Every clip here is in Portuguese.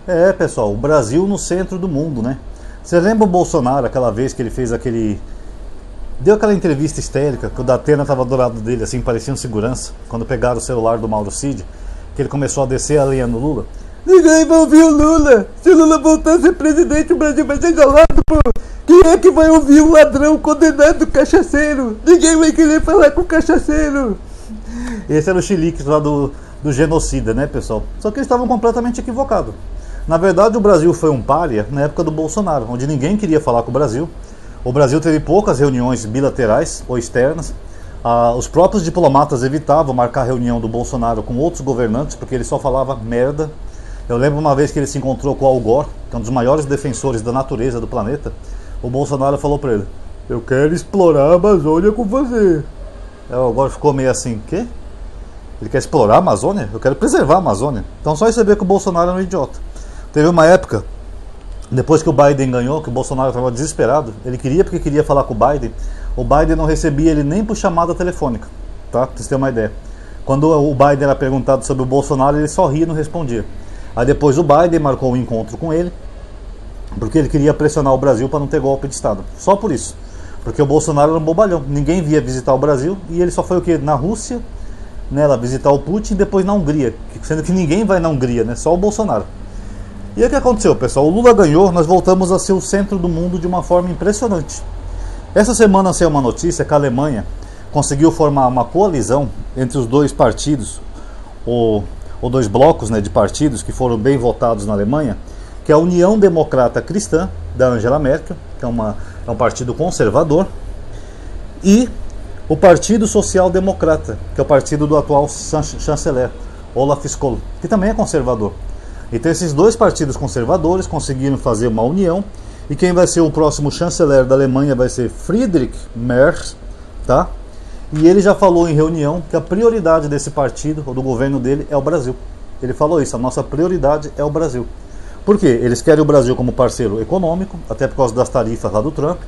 É, pessoal, o Brasil no centro do mundo, né? Você lembra o Bolsonaro, aquela vez que ele fez aquele... Deu aquela entrevista histérica, que o Datena estava do lado dele, assim, parecia um segurança, quando pegaram o celular do Mauro Cid, que ele começou a descer a lenha no Lula. Ninguém vai ouvir o Lula! Se o Lula voltar a ser presidente, o Brasil vai ser galado, pô! Quem é que vai ouvir um ladrão condenado cachaceiro? Ninguém vai querer falar com o cachaceiro! Esse era o chilique lá do genocida, né, pessoal? Só que eles estavam completamente equivocados. Na verdade, o Brasil foi um pária na época do Bolsonaro, onde ninguém queria falar com o Brasil. O Brasil teve poucas reuniões bilaterais ou externas. Os próprios diplomatas evitavam marcar reunião do Bolsonaro com outros governantes, porque ele só falava merda. Eu lembro uma vez que ele se encontrou com o Al Gore, que é um dos maiores defensores da natureza do planeta. O Bolsonaro falou para ele: eu quero explorar a Amazônia com você. O Al Gore ficou meio assim: quê? Ele quer explorar a Amazônia? Eu quero preservar a Amazônia. Então só isso você vê que o Bolsonaro é um idiota. Teve uma época, depois que o Biden ganhou, que o Bolsonaro estava desesperado, ele queria porque queria falar com o Biden não recebia ele nem por chamada telefônica, tá? Pra vocês terem uma ideia. Quando o Biden era perguntado sobre o Bolsonaro, ele só ria e não respondia. Aí depois o Biden marcou um encontro com ele, porque ele queria pressionar o Brasil para não ter golpe de Estado. Só por isso. Porque o Bolsonaro era um bobalhão. Ninguém via visitar o Brasil, e ele só foi o quê? Na Rússia, né, lá visitar o Putin, e depois na Hungria. Sendo que ninguém vai na Hungria, né? Só o Bolsonaro. E aí o que aconteceu, pessoal? O Lula ganhou, nós voltamos a ser o centro do mundo de uma forma impressionante. Essa semana saiu uma notícia que a Alemanha conseguiu formar uma coalizão entre os dois partidos, ou dois blocos, né, de partidos que foram bem votados na Alemanha, que é a União Democrata Cristã, da Angela Merkel, que é um partido conservador, e o Partido Social Democrata, que é o partido do atual chanceler, Olaf Scholz, que também é conservador. Então esses dois partidos conservadores conseguiram fazer uma união, e quem vai ser o próximo chanceler da Alemanha vai ser Friedrich Merz, tá? E ele já falou em reunião que a prioridade desse partido, ou do governo dele, é o Brasil. Ele falou isso: a nossa prioridade é o Brasil. Por quê? Eles querem o Brasil como parceiro econômico, até por causa das tarifas lá do Trump.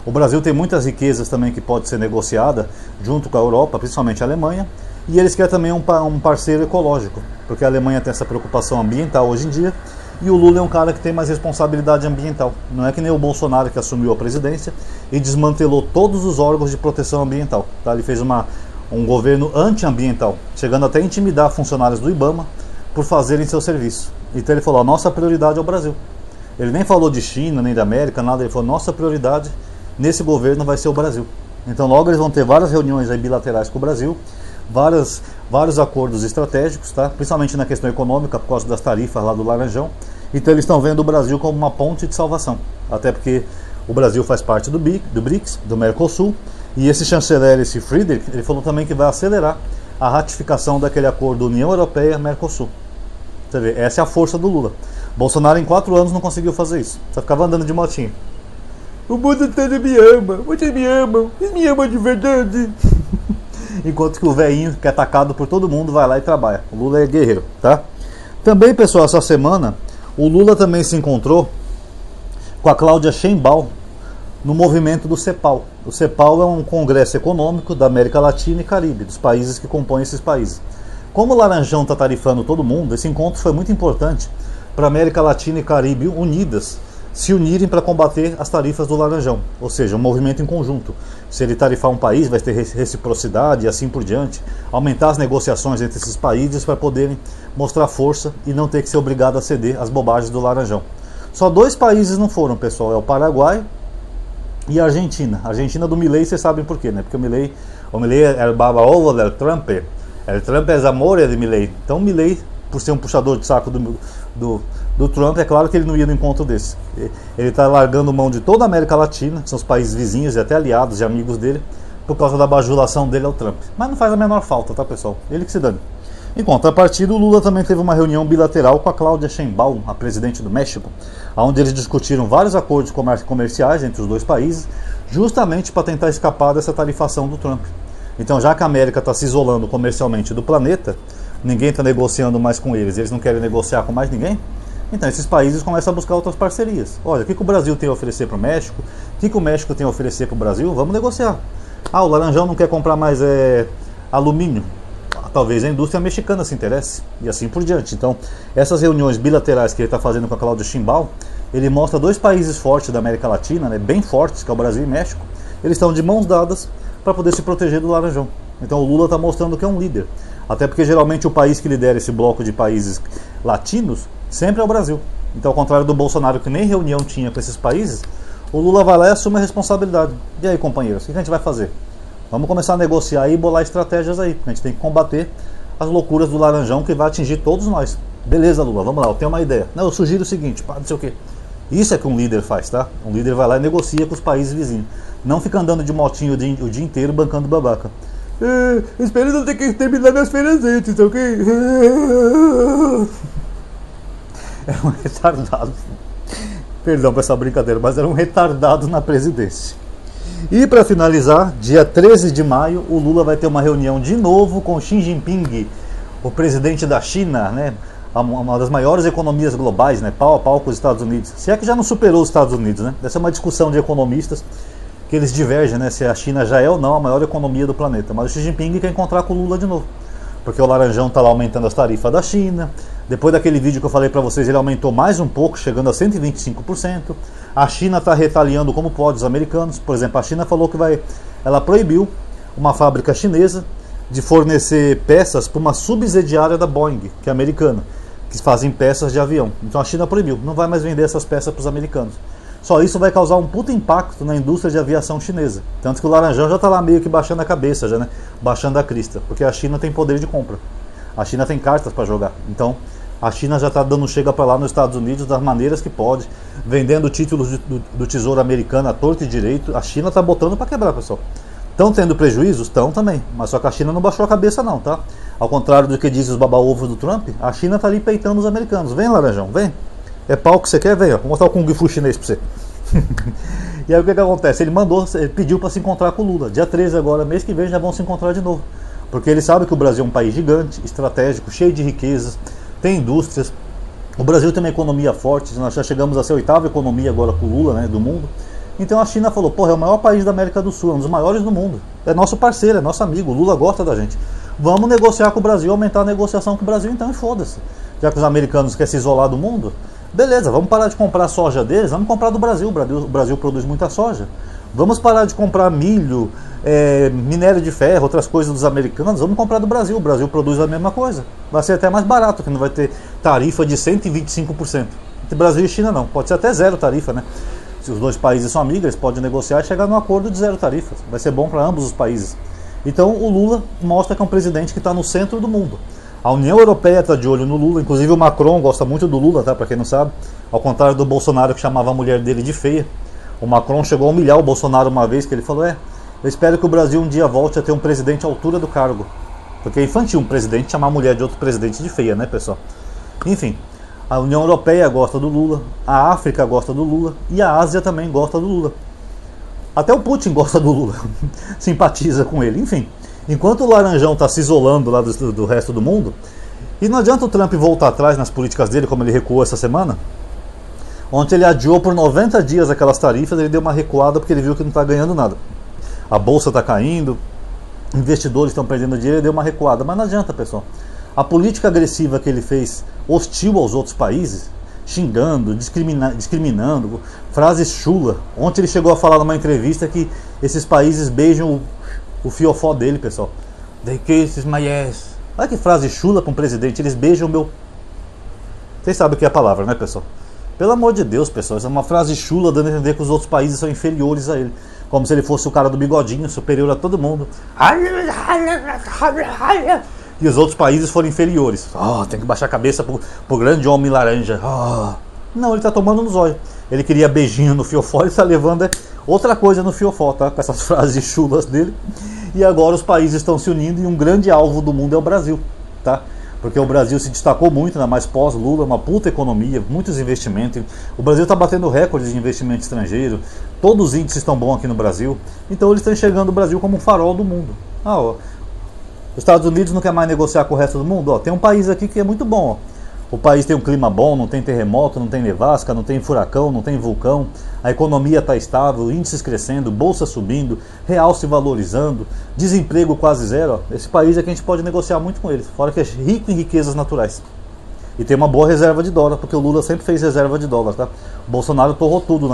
O Brasil tem muitas riquezas também que pode ser negociada junto com a Europa, principalmente a Alemanha. E eles querem também um parceiro ecológico, porque a Alemanha tem essa preocupação ambiental hoje em dia, e o Lula é um cara que tem mais responsabilidade ambiental. Não é que nem o Bolsonaro, que assumiu a presidência e desmantelou todos os órgãos de proteção ambiental, tá? Ele fez um governo antiambiental, chegando até a intimidar funcionários do IBAMA por fazerem seu serviço. Então ele falou: a nossa prioridade é o Brasil. Ele nem falou de China, nem da América, nada. Ele falou: nossa prioridade nesse governo vai ser o Brasil. Então logo eles vão ter várias reuniões aí bilaterais com o Brasil, vários acordos estratégicos, tá? Principalmente na questão econômica, por causa das tarifas lá do Laranjão. Então eles estão vendo o Brasil como uma ponte de salvação, até porque o Brasil faz parte do BRICS, do Mercosul, e esse chanceler, esse Friedrich, ele falou também que vai acelerar a ratificação daquele acordo União Europeia-Mercosul. Você vê, essa é a força do Lula. Bolsonaro em 4 anos não conseguiu fazer isso, só ficava andando de motinho. O mundo inteiro me ama, vocês me amam de verdade. Enquanto que o velhinho, que é atacado por todo mundo, vai lá e trabalha. O Lula é guerreiro, tá? Também, pessoal, essa semana o Lula também se encontrou com a Cláudia Sheinbaum no movimento do CEPAL. O CEPAL é um congresso econômico da América Latina e Caribe, dos países que compõem esses países. Como o Laranjão está tarifando todo mundo, esse encontro foi muito importante para a América Latina e Caribe unidas se unirem para combater as tarifas do Laranjão, ou seja, um movimento em conjunto. Se ele tarifar um país, vai ter reciprocidade e assim por diante, aumentar as negociações entre esses países para poderem mostrar força e não ter que ser obrigado a ceder às bobagens do Laranjão. Só 2 países não foram, pessoal, é o Paraguai e a Argentina. A Argentina do Milei, vocês sabem por quê, né? Porque o Milei é o baba-ovo del Trump, o Trump é amor de Milei. Então o Milei, por ser um puxador de saco do Trump, é claro que ele não ia no encontro desse. Ele está largando mão de toda a América Latina, que são os países vizinhos e até aliados e amigos dele, por causa da bajulação dele ao Trump. Mas não faz a menor falta, tá, pessoal? Ele que se dane. Em contrapartida, o Lula também teve uma reunião bilateral com a Cláudia Sheinbaum, a presidente do México, onde eles discutiram vários acordos comerciais entre os dois países, justamente para tentar escapar dessa tarifação do Trump. Então, já que a América está se isolando comercialmente do planeta, ninguém está negociando mais com eles não querem negociar com mais ninguém, então esses países começam a buscar outras parcerias. Olha, o que o Brasil tem a oferecer para o México? O que o México tem a oferecer para o Brasil? Vamos negociar. Ah, o Laranjão não quer comprar mais alumínio. talvez a indústria mexicana se interesse, e assim por diante. Então, essas reuniões bilaterais que ele está fazendo com a Cláudia Sheinbaum, ele mostra dois países fortes da América Latina, né, bem fortes, que é o Brasil e México. Eles estão de mãos dadas para poder se proteger do Laranjão. Então o Lula está mostrando que é um líder. Até porque geralmente o país que lidera esse bloco de países latinos sempre é o Brasil. Então, ao contrário do Bolsonaro, que nem reunião tinha com esses países, o Lula vai lá e assume a responsabilidade. E aí, companheiros, o que a gente vai fazer? Vamos começar a negociar e bolar estratégias aí. A gente tem que combater as loucuras do Laranjão que vai atingir todos nós. Beleza, Lula, vamos lá, eu tenho uma ideia. Não, eu sugiro o seguinte, pá, não sei o quê. Isso é que um líder faz, tá? Um líder vai lá e negocia com os países vizinhos. Não fica andando de motinho o dia inteiro bancando babaca. Espero não ter que terminar minhas férias antes, ok? Era um retardado. Perdão por essa brincadeira, mas era um retardado na presidência. E para finalizar, dia 13 de maio, o Lula vai ter uma reunião de novo com Xi Jinping, o presidente da China, né? Uma das maiores economias globais, né? Pau a pau com os Estados Unidos. Se é que já não superou os Estados Unidos, né? Essa é uma discussão de economistas que eles divergem, né? Se a China já é ou não a maior economia do planeta. Mas o Xi Jinping quer encontrar com o Lula de novo, porque o Laranjão está lá aumentando as tarifas da China. Depois daquele vídeo que eu falei para vocês, ele aumentou mais um pouco, chegando a 125%. A China está retaliando como pode os americanos. Por exemplo, a China falou que ela proibiu uma fábrica chinesa de fornecer peças para uma subsidiária da Boeing, que é americana, que fazem peças de avião. Então a China proibiu, não vai mais vender essas peças para os americanos. Só isso vai causar um puta impacto na indústria de aviação chinesa. Tanto que o Laranjão já está lá meio que baixando a cabeça, já, né? Baixando a crista, porque a China tem poder de compra. A China tem cartas para jogar. Então a China já está dando chega para lá nos Estados Unidos das maneiras que pode, vendendo títulos do Tesouro Americano à torto e direito. A China está botando para quebrar, pessoal. Estão tendo prejuízos? Estão também. Mas só que a China não baixou a cabeça não, tá? Ao contrário do que dizem os baba-ovos do Trump, a China está ali peitando os americanos. Vem, Laranjão, vem. É pau que você quer? Vem, ó. Vou mostrar o Kung Fu chinês para você. E aí o que acontece? Ele pediu para se encontrar com o Lula. Dia 13 agora, mês que vem, já vão se encontrar de novo. Porque ele sabe que o Brasil é um país gigante, estratégico, cheio de riquezas, tem indústrias. O Brasil tem uma economia forte, nós já chegamos a ser a 8ª economia agora com o Lula, né, do mundo. Então a China falou, porra, é o maior país da América do Sul, é um dos maiores do mundo. É nosso parceiro, é nosso amigo, o Lula gosta da gente. Vamos negociar com o Brasil, aumentar a negociação com o Brasil, então, e foda-se. Já que os americanos querem se isolar do mundo, beleza, vamos parar de comprar soja deles, vamos comprar do Brasil. O Brasil produz muita soja. Vamos parar de comprar milho, minério de ferro, outras coisas dos americanos, vamos comprar do Brasil. O Brasil produz a mesma coisa. Vai ser até mais barato, que não vai ter tarifa de 125%. Entre Brasil e China não, pode ser até zero tarifa, né? Se os dois países são amigos, eles podem negociar e chegar num acordo de zero tarifa. Vai ser bom para ambos os países. Então o Lula mostra que é um presidente que está no centro do mundo. A União Europeia está de olho no Lula, inclusive o Macron gosta muito do Lula, tá? Para quem não sabe. Ao contrário do Bolsonaro, que chamava a mulher dele de feia. O Macron chegou a humilhar o Bolsonaro uma vez, que ele falou, eu espero que o Brasil um dia volte a ter um presidente à altura do cargo. Porque é infantil um presidente chamar a mulher de outro presidente de feia, né, pessoal? Enfim, a União Europeia gosta do Lula, a África gosta do Lula e a Ásia também gosta do Lula. Até o Putin gosta do Lula, simpatiza com ele, enfim. Enquanto o Laranjão está se isolando lá do resto do mundo, e não adianta o Trump voltar atrás nas políticas dele, como ele recuou essa semana. Ontem ele adiou por 90 dias aquelas tarifas, ele deu uma recuada porque ele viu que não está ganhando nada. A bolsa está caindo, investidores estão perdendo dinheiro, ele deu uma recuada. Mas não adianta, pessoal. A política agressiva que ele fez, hostil aos outros países, xingando, discriminando, frases chula. Ontem ele chegou a falar numa entrevista que esses países beijam o fiofó dele, pessoal. They kiss my ass. Olha que frase chula para um presidente, eles beijam o meu... Vocês sabem o que é a palavra, né, pessoal? Pelo amor de Deus, pessoal, isso é uma frase chula dando a entender que os outros países são inferiores a ele. Como se ele fosse o cara do bigodinho, superior a todo mundo. E os outros países foram inferiores. Tem que baixar a cabeça pro grande homem laranja. Não, ele tá tomando no zóio. Ele queria beijinho no fiofó, ele tá levando outra coisa no fiofó, tá? Com essas frases chulas dele. E agora os países estão se unindo e um grande alvo do mundo é o Brasil, tá? Porque o Brasil se destacou muito, ainda mais pós-Lula, uma puta economia, muitos investimentos. O Brasil está batendo recordes de investimento estrangeiro, todos os índices estão bons aqui no Brasil. Então eles estão enxergando o Brasil como um farol do mundo. Os Estados Unidos não quer mais negociar com o resto do mundo? Tem um país aqui que é muito bom. O país tem um clima bom, não tem terremoto, não tem nevasca, não tem furacão, não tem vulcão. A economia está estável, índices crescendo, bolsa subindo, real se valorizando, desemprego quase zero. Esse país é que a gente pode negociar muito com ele, fora que é rico em riquezas naturais. E tem uma boa reserva de dólar, porque o Lula sempre fez reserva de dólar, tá? O Bolsonaro torrou tudo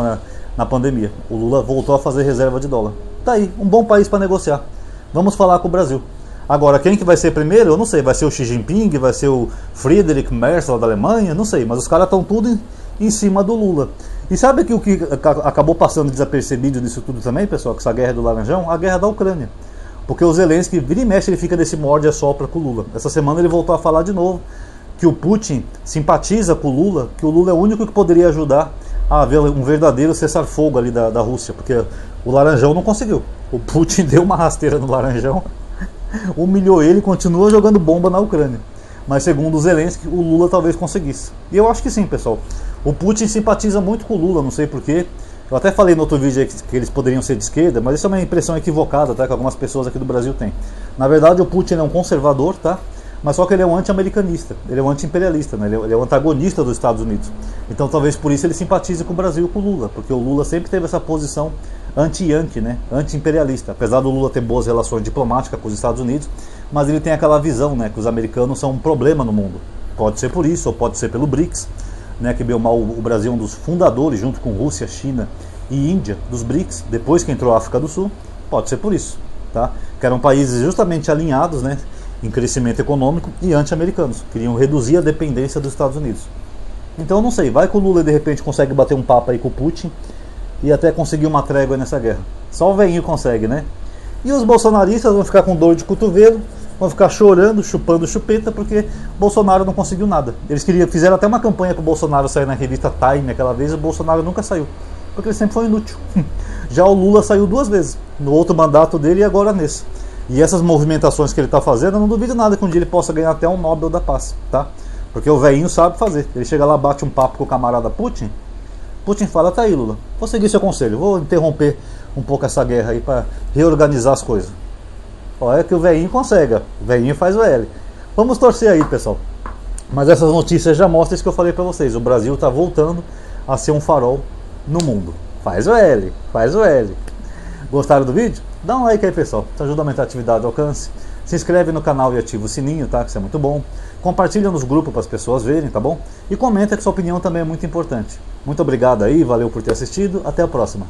na pandemia. O Lula voltou a fazer reserva de dólar. Tá aí, um bom país para negociar. Vamos falar com o Brasil. Agora, quem que vai ser primeiro? Eu não sei. Vai ser o Xi Jinping? Vai ser o Friedrich Merz lá da Alemanha? Não sei. Mas os caras estão tudo em cima do Lula. E sabe que o que acabou passando desapercebido disso tudo também, pessoal? Que essa guerra do Laranjão? A guerra da Ucrânia. Porque o Zelensky, vira e mexe, ele fica desse morde e assopra com o Lula. Essa semana ele voltou a falar de novo que o Putin simpatiza com o Lula, que o Lula é o único que poderia ajudar a haver um verdadeiro cessar-fogo ali da Rússia. Porque o Laranjão não conseguiu. O Putin deu uma rasteira no Laranjão, humilhou ele e continua jogando bomba na Ucrânia. Mas segundo o Zelensky, o Lula talvez conseguisse. E eu acho que sim, pessoal. O Putin simpatiza muito com o Lula, não sei porquê. Eu até falei no outro vídeo aí que eles poderiam ser de esquerda, mas isso é uma impressão equivocada, tá? Que algumas pessoas aqui do Brasil têm. Na verdade, o Putin é um conservador, tá? Mas só que ele é um anti-americanista, ele é um anti-imperialista, né? Ele é um antagonista dos Estados Unidos. Então talvez por isso ele simpatize com o Brasil e com o Lula, porque o Lula sempre teve essa posição anti-yankee, né? Anti-imperialista. Apesar do Lula ter boas relações diplomáticas com os Estados Unidos, mas ele tem aquela visão, né, que os americanos são um problema no mundo. Pode ser por isso, ou pode ser pelo BRICS, né, que bem ou mal o Brasil é um dos fundadores, junto com Rússia, China e Índia, dos BRICS, depois que entrou a África do Sul. Pode ser por isso, tá? Que eram países justamente alinhados, né, em crescimento econômico e anti-americanos, queriam reduzir a dependência dos Estados Unidos. Então não sei, vai que o Lula de repente consegue bater um papo aí com o Putin e até conseguir uma trégua nessa guerra. Só o velhinho consegue, né? E os bolsonaristas vão ficar com dor de cotovelo, vão ficar chorando, chupando chupeta, porque Bolsonaro não conseguiu nada. Eles fizeram até uma campanha para o Bolsonaro sair na revista Time aquela vez, e o Bolsonaro nunca saiu, porque ele sempre foi inútil. Já o Lula saiu 2 vezes, no outro mandato dele e agora nesse. E essas movimentações que ele está fazendo, eu não duvido nada que um dia ele possa ganhar até um Nobel da Paz, tá? Porque o velhinho sabe fazer. Ele chega lá, bate um papo com o camarada Putin, Putin fala, tá aí Lula, vou seguir seu conselho, vou interromper um pouco essa guerra aí para reorganizar as coisas. Olha que o velhinho consegue, o velhinho faz o L. Vamos torcer aí, pessoal. Mas essas notícias já mostram isso que eu falei para vocês, o Brasil está voltando a ser um farol no mundo. Faz o L, faz o L. Gostaram do vídeo? Dá um like aí, pessoal, isso ajuda a aumentar a atividade do alcance. Se inscreve no canal e ativa o sininho, tá? Que isso é muito bom. Compartilha nos grupos para as pessoas verem, tá bom? E comenta que sua opinião também é muito importante. Muito obrigado aí, valeu por ter assistido, até a próxima.